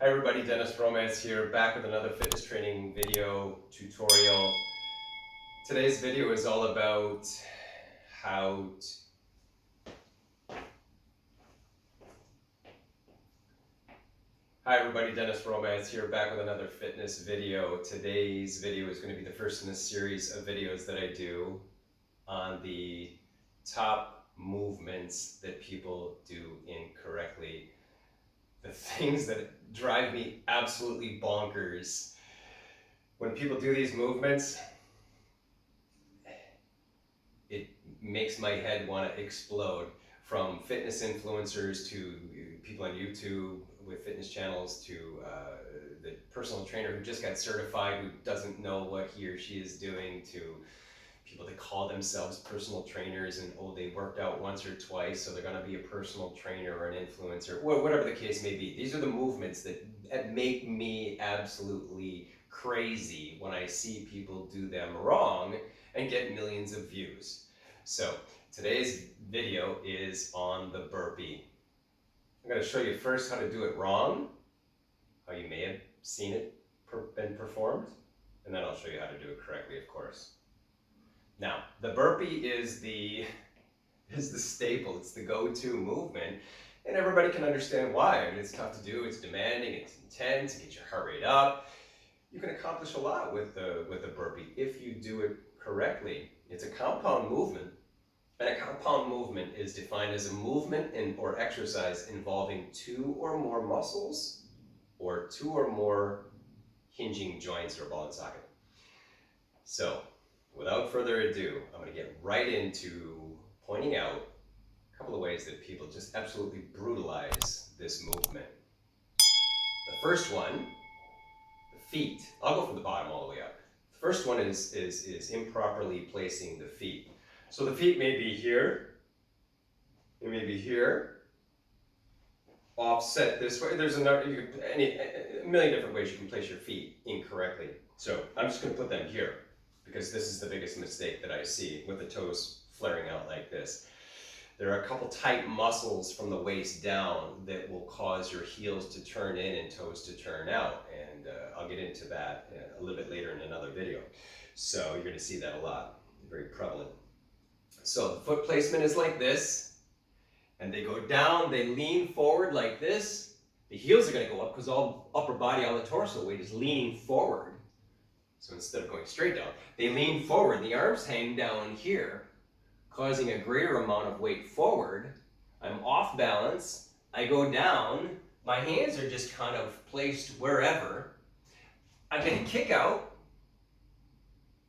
Hi everybody, Dennis Romance here, back with another fitness training video tutorial. Today's video is all about how Hi everybody, Dennis Romance here, back with another fitness video. Today's video is going to be the first in a series of videos that I do on the top movements that people do incorrectly. The things that drive me absolutely bonkers. When people do these movements, it makes my head want to explode. From fitness influencers to people on YouTube with fitness channels to the personal trainer who just got certified who doesn't know what he or she is doing, to people that call themselves personal trainers and they worked out once or twice so they're going to be a personal trainer or an influencer, whatever the case may be. These are the movements that make me absolutely crazy when I see people do them wrong and get millions of views. So today's video is on the burpee. I'm going to show you first how to do it wrong, how you may have seen it been performed, and then I'll show you how to do it correctly, of course. Now, the burpee is the staple, it's the go-to movement, and everybody can understand why. I mean, it's tough to do, it's demanding, it's intense, it gets your heart rate up. You can accomplish a lot with the burpee if you do it correctly. It's a compound movement, and a compound movement is defined as a movement or exercise involving two or more muscles or two or more hinging joints or ball and socket. So, without further ado, I'm going to get right into pointing out a couple of ways that people just absolutely brutalize this movement. The first one, the feet. I'll go from the bottom all the way up. The first one is improperly placing the feet. So the feet may be here, they may be here, offset this way. There's a million different ways you can place your feet incorrectly. So I'm just going to put them here because this is the biggest mistake that I see, with the toes flaring out like this. There are a couple tight muscles from the waist down that will cause your heels to turn in and toes to turn out, and I'll get into that a little bit later in another video. So you're going to see that a lot, very prevalent. So the foot placement is like this, and they go down, they lean forward like this. The heels are going to go up because all upper body, all the torso weight is leaning forward. So instead of going straight down, they lean forward. The arms hang down here, causing a greater amount of weight forward. I'm off balance. I go down. My hands are just kind of placed wherever. I'm going to kick out.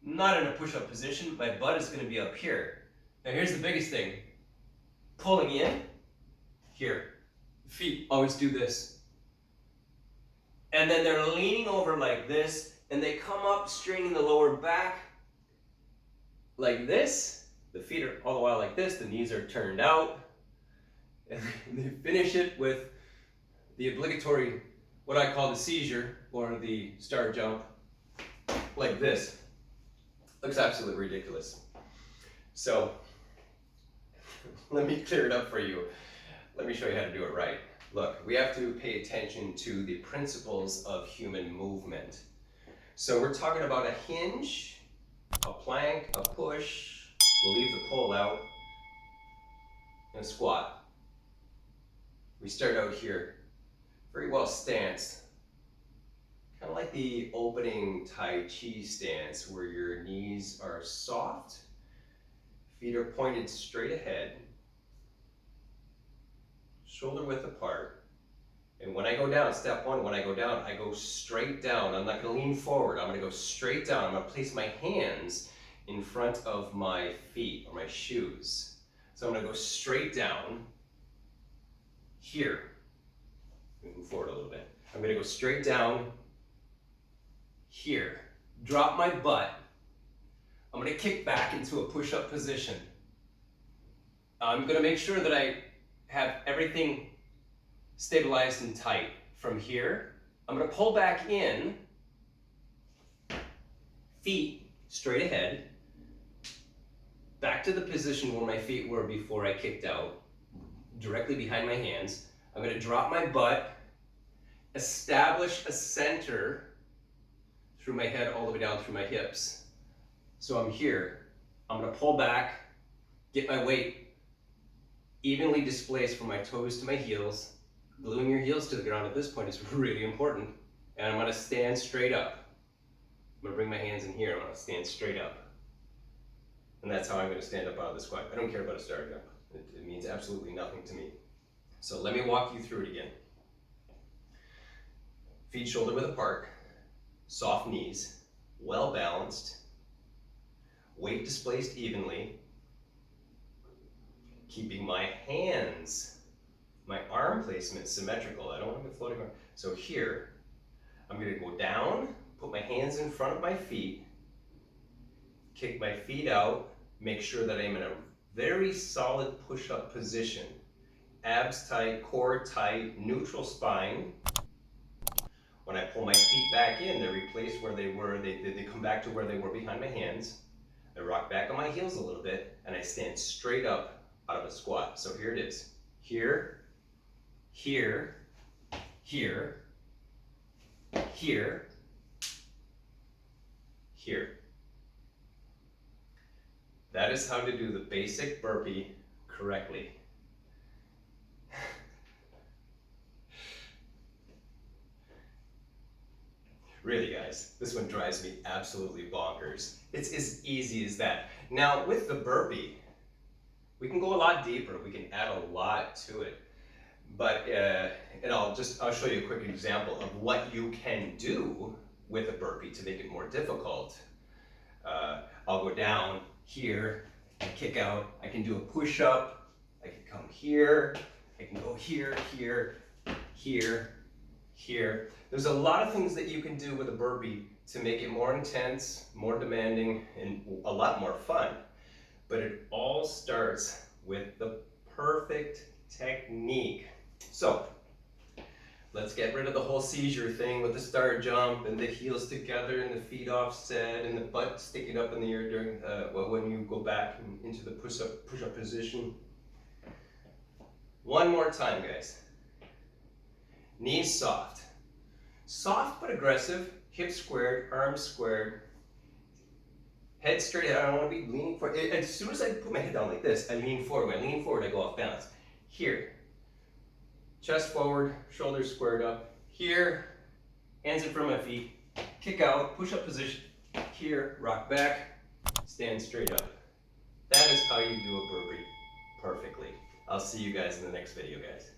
Not in a push-up position. My butt is going to be up here. Now here's the biggest thing. Pulling in, here. Feet always do this. And then they're leaning over like this, and they come up, straining the lower back like this. The feet are all the while like this, the knees are turned out. And they finish it with the obligatory, what I call the seizure, or the star jump, like this. Looks absolutely ridiculous. So, let me clear it up for you. Let me show you how to do it right. Look, we have to pay attention to the principles of human movement. So we're talking about a hinge, a plank, a push. We'll leave the pull out, and a squat. We start out here, very well stanced, kind of like the opening Tai Chi stance, where your knees are soft, feet are pointed straight ahead, shoulder width apart. And when I go down, step one, when I go down, I go straight down. I'm not going to lean forward. I'm going to go straight down. I'm going to place my hands in front of my feet or my shoes. So I'm going to go straight down here. Move forward a little bit. I'm going to go straight down here. Drop my butt. I'm going to kick back into a push-up position. I'm going to make sure that I have everything stabilized and tight. From here, I'm going to pull back in, feet straight ahead, back to the position where my feet were before I kicked out, directly behind my hands. I'm going to drop my butt, establish a center through my head all the way down through my hips. So I'm here, I'm gonna pull back, get my weight evenly displaced from my toes to my heels. Gluing your heels to the ground at this point is really important. And I'm gonna stand straight up. I'm gonna bring my hands in here, I'm gonna stand straight up. And that's how I'm gonna stand up out of the squat. I don't care about a starting up. It means absolutely nothing to me. So let me walk you through it again. Feet shoulder width apart, soft knees, well balanced, weight displaced evenly, keeping my hands, my arm placement symmetrical. I don't want to be floating around. So here, I'm going to go down, put my hands in front of my feet, kick my feet out, make sure that I'm in a very solid push-up position. Abs tight, core tight, neutral spine. When I pull my feet back in, they're replaced where they were, they come back to where they were behind my hands. I rock back on my heels a little bit, and I stand straight up out of a squat. So here it is. Here, here, here, here, here. That is how to do the basic burpee correctly. Really, guys, this one drives me absolutely bonkers. It's as easy as that. Now, with the burpee, we can go a lot deeper. We can add a lot to it. But, and I'll show you a quick example of what you can do with a burpee to make it more difficult. I'll go down here, and kick out. I can do a push-up. I can come here. I can go here, here, here, here. There's a lot of things that you can do with a burpee to make it more intense, more demanding, and a lot more fun. But it all starts with the perfect technique. So let's get rid of the whole seizure thing with the start jump and the heels together and the feet offset and the butt sticking up in the air during when you go back into the push-up position. One more time, guys. Knees soft. Soft but aggressive, hips squared, arms squared, head straight. I don't want to be leaning forward. As soon as I put my head down like this, I lean forward. When I lean forward, I go off balance. Here, chest forward, shoulders squared up. Here, hands in front of my feet, kick out, push up position. Here, rock back, stand straight up. That is how you do a burpee perfectly. I'll see you guys in the next video, guys.